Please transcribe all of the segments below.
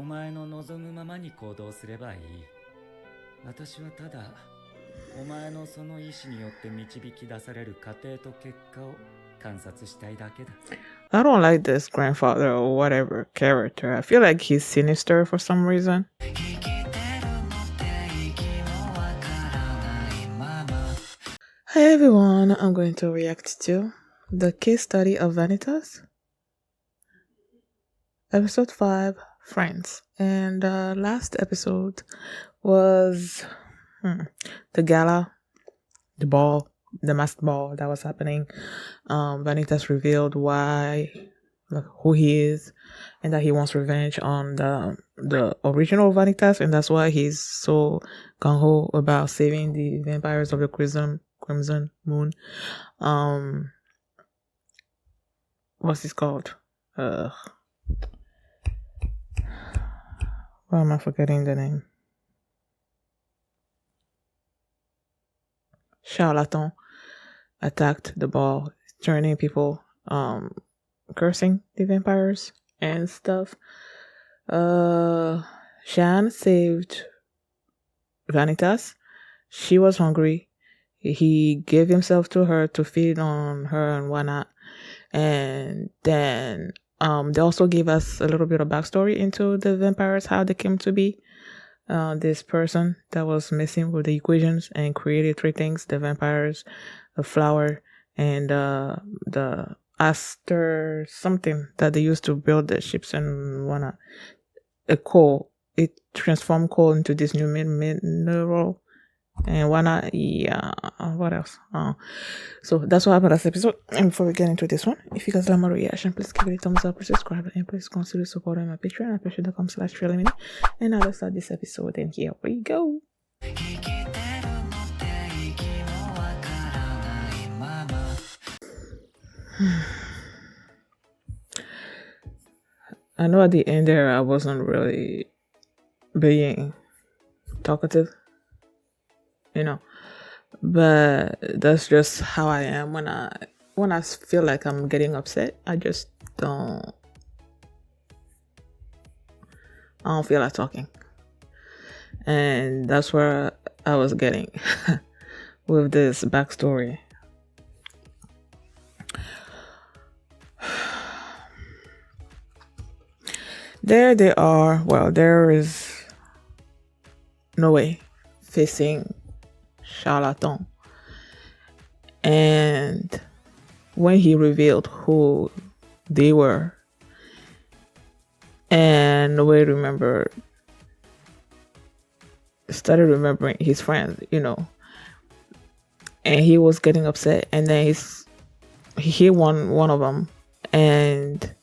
前の望むままに行動すればいい。私はただお前のその意志によって導き出される過程と結果を観察したいだけだ。I don't like this grandfather or whatever character. I feel like he's sinister for some reason. Hey everyone, I'm going to react to the case study of Vanitas, episode 5, Friends. And last episode was the gala, the ball, the masked ball that was happening. Vanitas revealed who he is, and that he wants revenge on the original Vanitas, and that's why he's so gung-ho about saving the vampires of the Crimson Moon. What's this called? Why am I forgetting the name? Charlatan attacked the ball, turning people, cursing the vampires and stuff. Shan saved Vanitas. She was hungry. He gave himself to her to feed on her and whatnot. And then they also gave us a little bit of backstory into the vampires, how they came to be. This person that was messing with the equations and created 3 things: the vampires, the flower, and the aster something that they used to build the ships and whatnot. A coal. It transformed coal into this new mineral and whatnot. Yeah, what else? So that's what happened last episode. And before we get into this one, if you guys like my reaction, please give it a thumbs up, subscribe, and please consider supporting my Patreon at patreon.com/trailermini. And now let's start this episode, and here we go. I know at the end there I wasn't really being talkative, but that's just how I am. When I feel like I'm getting upset, I just don't feel like talking, and that's where I was getting with this backstory. There they are. Well, there is Noé facing Charlatan. And when he revealed who they were, and Noé started remembering his friends, and he was getting upset, and then he won one of them, and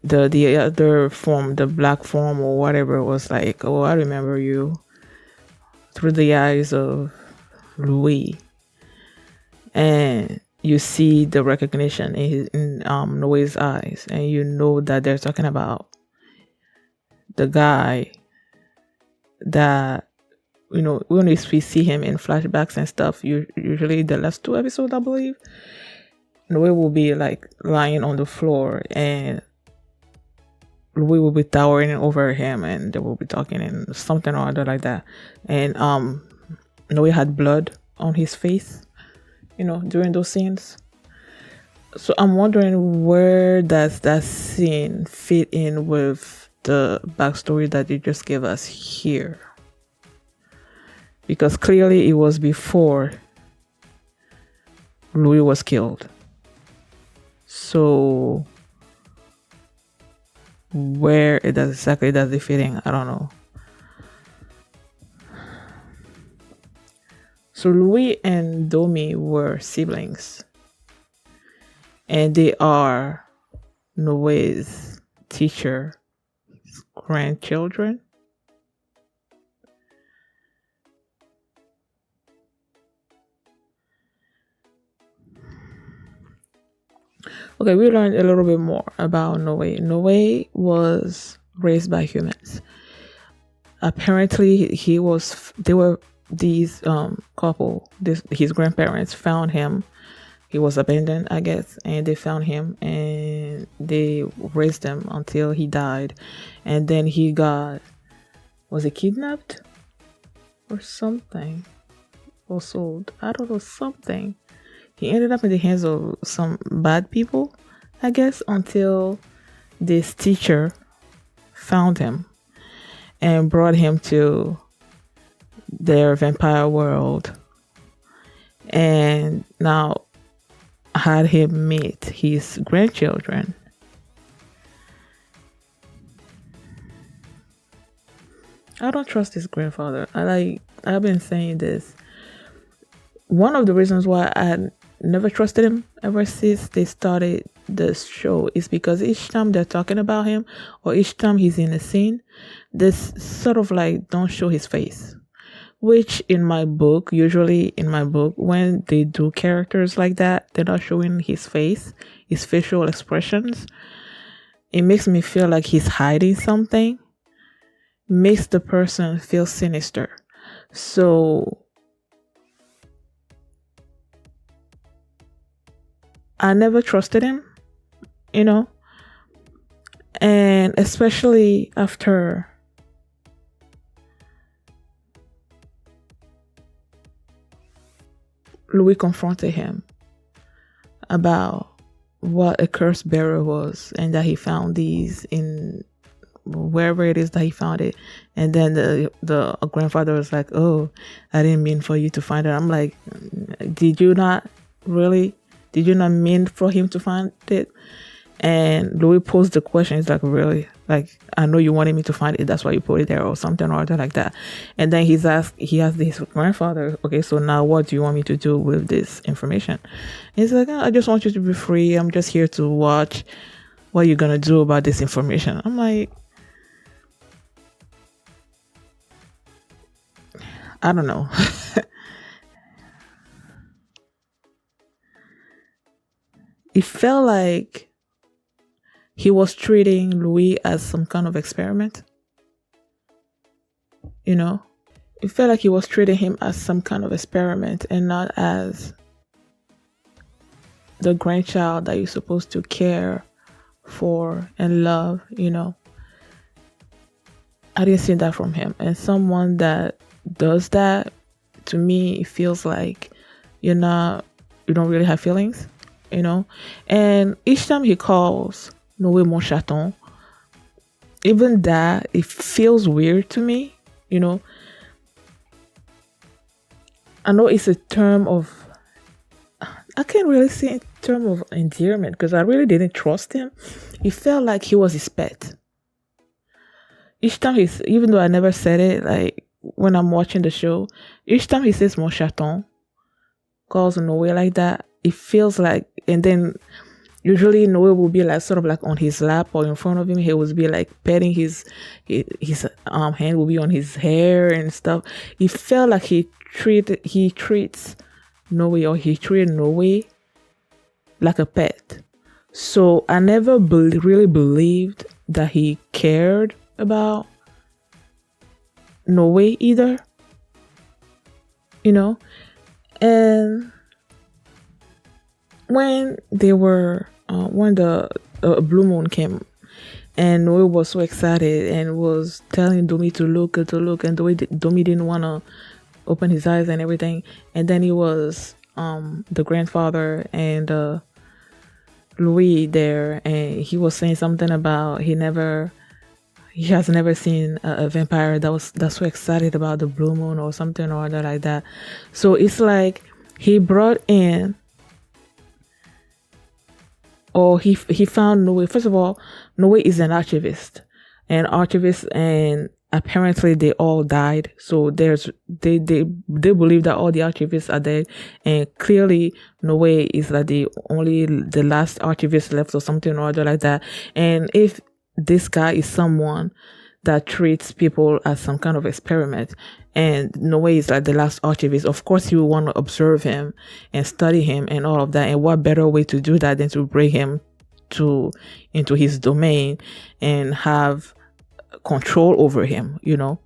the other form, the black form or whatever, was like, oh, I remember you, through the eyes of Louis. And you see the recognition in Noé's eyes, and you know that they're talking about the guy that, when we see him in flashbacks and stuff, usually the last 2 episodes, I believe, Noé will be like lying on the floor, and Louis will be towering over him, and they will be talking and something or other like that. And Noé had blood on his face, during those scenes. So I'm wondering, where does that scene fit in with the backstory that you just gave us here? Because clearly it was before Louis was killed. So where it does exactly does it fit in? I don't know. So Louis and Domi were siblings, and they are Noé's teacher grandchildren. Okay, we learned a little bit more about Noé. Noé was raised by humans. Apparently, these couple, his grandparents found him He was abandoned, I guess, and they found him and they raised him until he died. And then he got, was he kidnapped or something? Or sold? I don't know, something. He ended up in the hands of some bad people, I guess, until this teacher found him and brought him to their vampire world. And now had him meet his grandchildren. I don't trust his grandfather. I've been saying this. One of the reasons why I never trusted him ever since they started this show is because each time they're talking about him or each time he's in a scene, this sort of like don't show his face. Which in my book, usually in my book, when they do characters like that, they're not showing his face, his facial expressions. It makes me feel like he's hiding something. Makes the person feel sinister. So I never trusted him, you know, and especially after Louis confronted him about what a curse bearer was and that he found these in wherever it is that he found it. And then the grandfather was like, oh, I didn't mean for you to find it. I'm like, did you not mean for him to find it? And Louis posed the question. He's like, really? Like, I know you wanted me to find it. That's why you put it there or something or other like that. And then he asked his grandfather, okay, so now what do you want me to do with this information? And he's like, I just want you to be free. I'm just here to watch what you're going to do about this information. I'm like, I don't know. It felt like he was treating Louis as some kind of experiment. You know? It felt like he was treating him as some kind of experiment and not as the grandchild that you're supposed to care for and love, you know? I didn't see that from him. And someone that does that, to me, it feels like you don't really have feelings, you know? And each time he calls Noé mon chaton, even that, it feels weird to me, you know? I know it's a term of, I can't really say a term of endearment because I really didn't trust him. It felt like he was his pet. Each time even though I never said it, like when I'm watching the show, each time he says mon chaton, calls Noé like that, it feels like, and then usually Noé will be like sort of like on his lap or in front of him. He will be like petting his hand will be on his hair and stuff. It felt like he treats Noé, or he treated Noé like a pet. So I never really believed that he cared about Noé either, you know. And when they were when the blue moon came and Noé was so excited and was telling Domi to look, and Domi didn't want to open his eyes and everything, and then he was the grandfather and Louis there, and he was saying something about he has never seen a vampire that's so excited about the blue moon or something or other like that. So it's like he brought in, or he found Noé. First of all, Noé is an archivist, and apparently they all died. So they believe that all the archivists are dead, and clearly Noé is like the last archivist left or something or other like that. And if this guy is someone that treats people as some kind of experiment, and Noé is like the last archivist, of course you will want to observe him and study him and all of that. And what better way to do that than to bring him into his domain and have control over him, you know?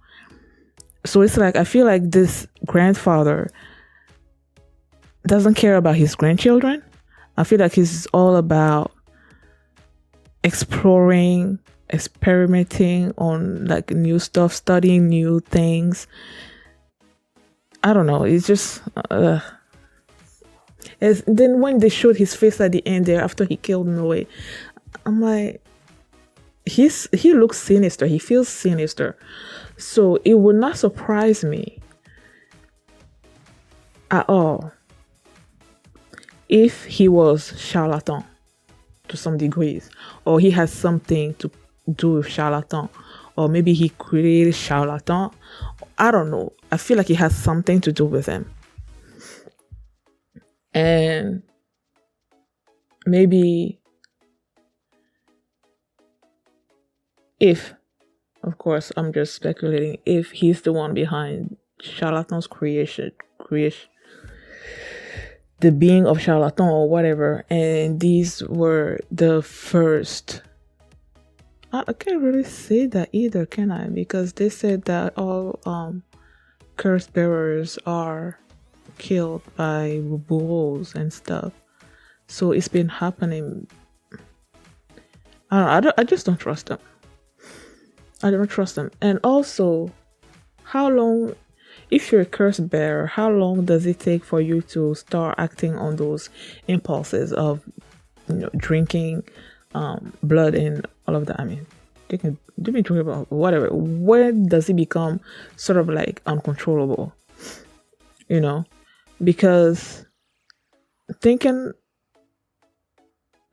So it's like, I feel like this grandfather doesn't care about his grandchildren. I feel like he's all about exploring, experimenting on like new stuff, studying new things. I don't know. It's just then when they showed his face at the end there after he killed Noe, I'm like, he looks sinister. He feels sinister. So it would not surprise me at all if he was charlatan to some degrees, or he has something to do with charlatan, or maybe he created charlatan. I don't know. I feel like it has something to do with him. And maybe if, of course, I'm just speculating, if he's the one behind charlatan's creation, the being of charlatan or whatever, and these were the first. I can't really say that either, can I? Because they said that all curse bearers are killed by bulls and stuff. So it's been happening. I just don't trust them. I don't trust them. And also, how long, if you're a curse bearer, how long does it take for you to start acting on those impulses of, drinking blood and all of that? I mean, they can do me drink about whatever. Where does it become sort of like uncontrollable? Because thinking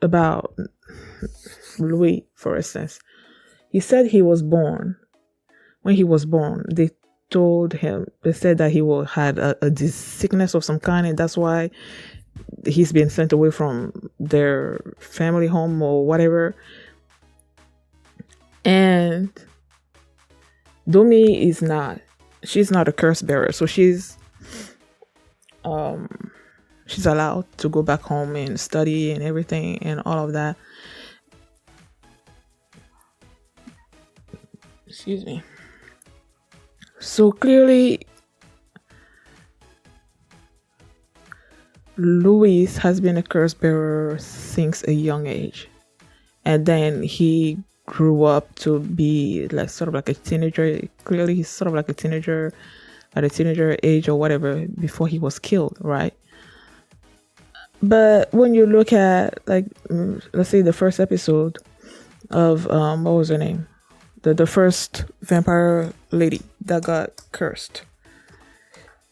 about Louis, for instance, he said when he was born, they said that he had a sickness of some kind, and that's why he's been sent away from their family home or whatever. And Domi she's not a curse bearer, so she's allowed to go back home and study and everything and all of that. Excuse me. So clearly, Louis has been a curse bearer since a young age. And then he grew up to be like sort of like a teenager. Clearly, he's sort of like a teenager at a teenager age or whatever before he was killed, right? But when you look at, like, let's say the first episode of what was her name? The first vampire lady that got cursed.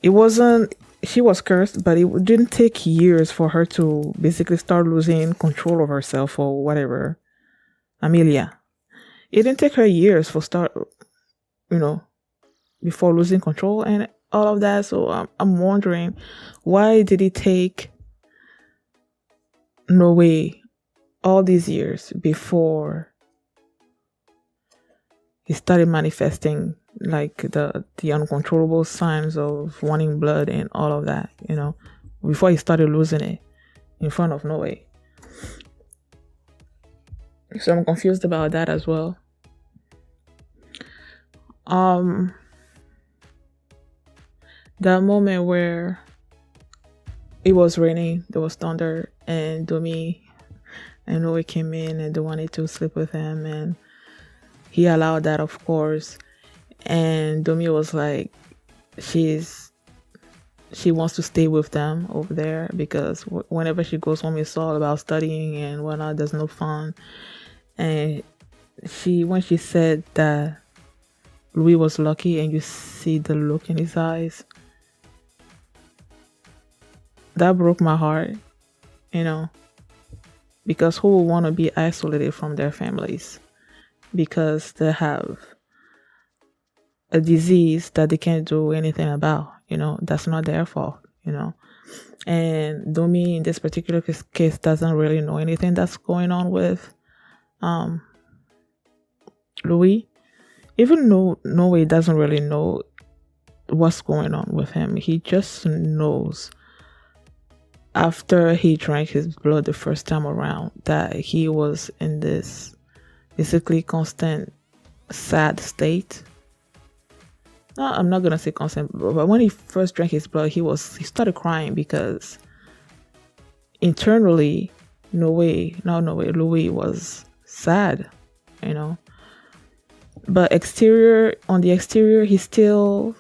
She was cursed, but it didn't take years for her to basically start losing control of herself or whatever. Amelia. It didn't take her years before losing control and all of that. So I'm wondering, why did it take Noe all these years before he started manifesting like the uncontrollable signs of wanting blood and all of that, before he started losing it in front of Noe. So I'm confused about that as well. That moment where it was raining, there was thunder, and Domi and Noe came in and they wanted to sleep with him, and he allowed that, of course. And Domi was like, she wants to stay with them over there because whenever she goes home, it's all about studying and whatnot. There's no fun. And when she said that Louis was lucky, and you see the look in his eyes, that broke my heart, because who would want to be isolated from their families because they have a disease that they can't do anything about, that's not their fault, and Domi in this particular case doesn't really know anything that's going on with Louis. Even though Noe doesn't really know what's going on with him, he just knows after he drank his blood the first time around that he was in this basically constant sad state. No, I'm not gonna say constant, but when he first drank his blood, he started crying because internally, Louis was sad, you know. But on the exterior, he still,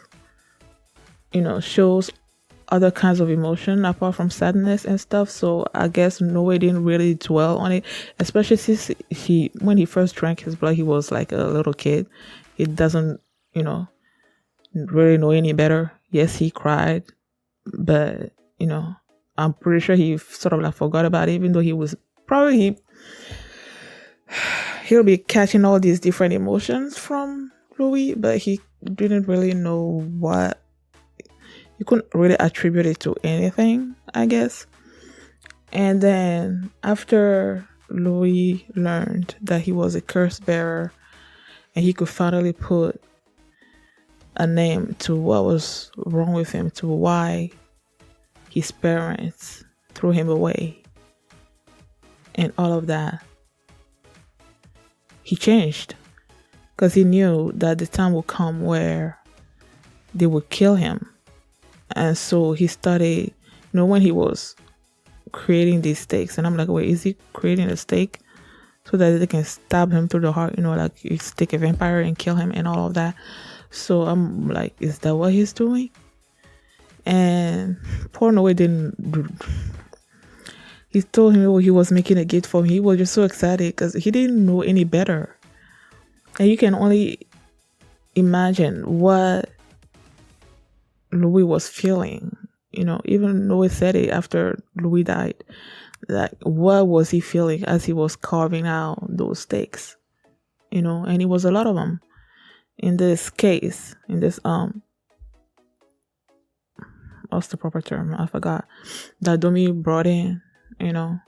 shows other kinds of emotion apart from sadness and stuff. So I guess Noe didn't really dwell on it, especially since when he first drank his blood, he was like a little kid. He doesn't, really know any better. Yes, he cried, but I'm pretty sure he sort of like forgot about it, even though he was probably he'll be catching all these different emotions from Louis, but he didn't really know what. You couldn't really attribute it to anything, I guess. And then after Louis learned that he was a curse bearer and he could finally put a name to what was wrong with him, to why his parents threw him away and all of that, he changed because he knew that the time would come where they would kill him. And so he started, when he was creating these stakes, and I'm like, wait, is he creating a stake so that they can stab him through the heart, like you stick a vampire and kill him and all of that? So I'm like, is that what he's doing? And poor Noe didn't. He told him he was making a gift for him. He was just so excited because he didn't know any better. And you can only imagine what Louis was feeling. Even Noe said it after Louis died. Like, what was he feeling as he was carving out those stakes? And it was a lot of them. In this case, what's the proper term? I forgot. That Domi brought in, And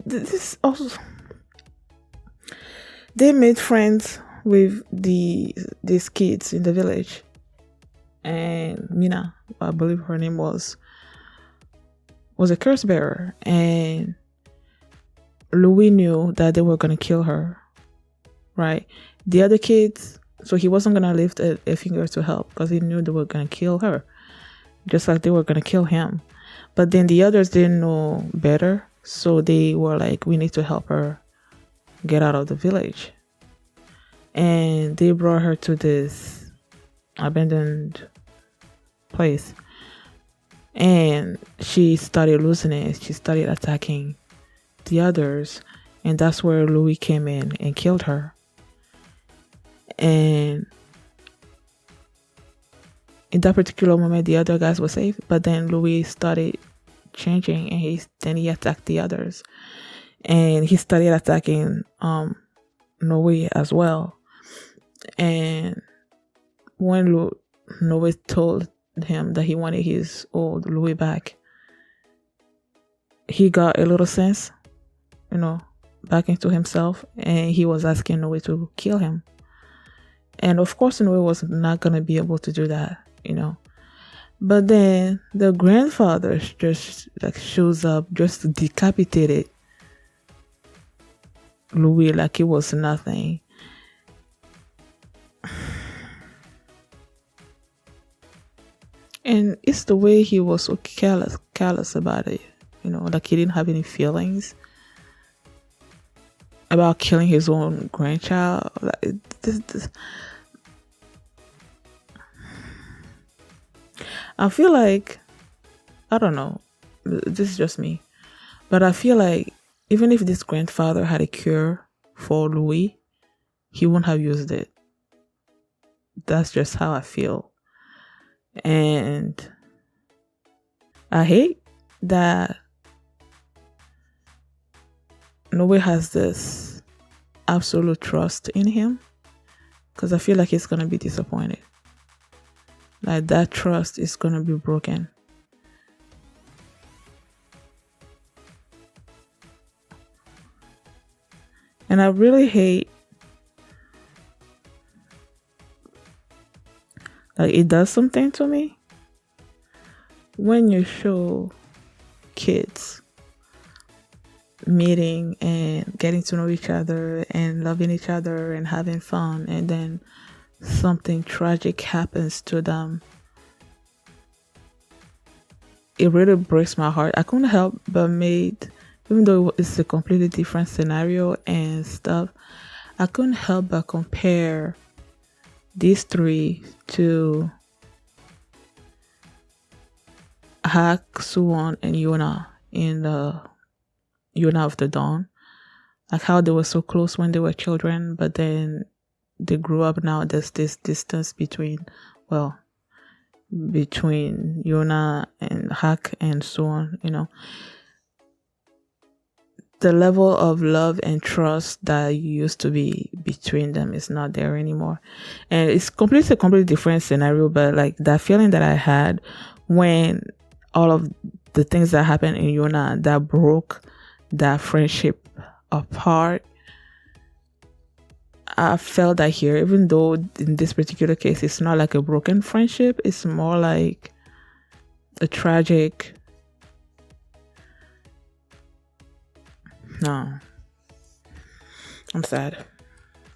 this also, they made friends with these kids in the village, and Mina, I believe her name was a curse bearer, and Louis knew that they were gonna kill her, right? The other kids, so he wasn't gonna lift a finger to help because he knew they were gonna kill her, just like they were gonna kill him. But then the others didn't know better, so they were like, we need to help her get out of the village. And they brought her to this abandoned place. And she started losing it. She started attacking the others. And that's where Louis came in and killed her. And in that particular moment, the other guys were safe. But then Louis started changing, and he attacked the others. And he started attacking Noe as well. And when Noe told him that he wanted his old Louis back, he got a little sense, back into himself, and he was asking Noe to kill him. And of course, Noe was not going to be able to do that, But then the grandfather just like shows up, just decapitated Louis like it was nothing. And it's the way he was so callous about it, like he didn't have any feelings about killing his own grandchild. Like, I feel like, I don't know, this is just me, but I feel like even if this grandfather had a cure for Louis, he wouldn't have used it. That's just how I feel. And I hate that Noe has this absolute trust in him, because I feel like he's going to be disappointed. Like, that trust is going to be broken. And I really hate that it does something to me when you show kids meeting and getting to know each other and loving each other and having fun, and then something tragic happens to them it really breaks my heart. I couldn't help but made, even though it's a completely different scenario and stuff, I couldn't help but compare these three to Hak, Suwon, and Yuna in the Yuna of the Dawn. Like how they were so close when they were children, but then they grew up. Now there's this distance between Yuna and Hak and Suwon, the level of love and trust that used to be between them is not there anymore. And it's completely different scenario, but like that feeling that I had when all of the things that happened in Yuna that broke that friendship apart, I felt that here, even though in this particular case it's not like a broken friendship, it's more like a tragic. No, I'm sad.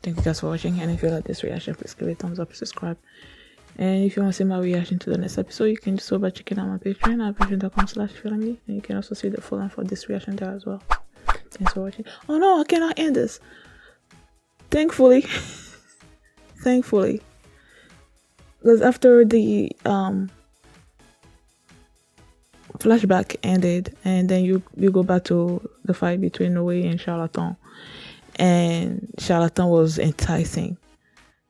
Thank you guys for watching, and if you like this reaction, please give it a thumbs up, subscribe, and if you want to see my reaction to the next episode, you can just go by checking out my Patreon at patreon.com/feelingme, and you can also see the full length for this reaction there as well. Thanks for watching. Oh no, I cannot end this. Thankfully, because after the flashback ended, and then you go back to the fight between Noe and Charlatan, and Charlatan was enticing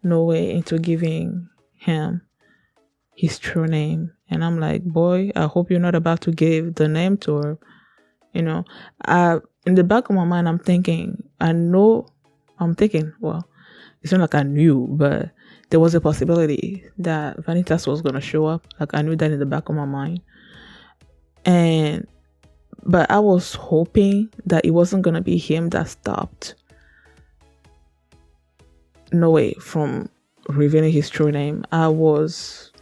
Noe into giving him his true name, and I'm like, boy, I hope you're not about to give the name to her. In the back of my mind, I'm thinking, well, it's not like I knew, but there was a possibility that Vanitas was gonna show up. Like, I knew that in the back of my mind. But I was hoping that it wasn't gonna be him that stopped Noe from revealing his true name. I was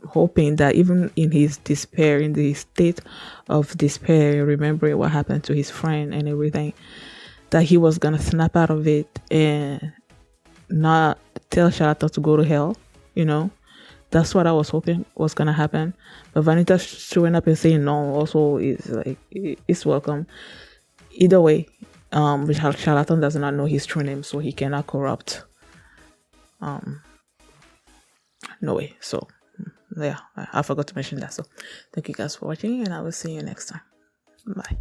hoping that even in his despair, in the state of despair, remembering what happened to his friend and everything, that he was gonna snap out of it and not tell Charlatan to go to hell. That's what I was hoping was gonna happen. But Vanitas showing up and saying no also is like, it's welcome. Either way, Charlatan does not know his true name, so he cannot corrupt Noe. So yeah, I forgot to mention that. So thank you guys for watching, and I will see you next time. Bye.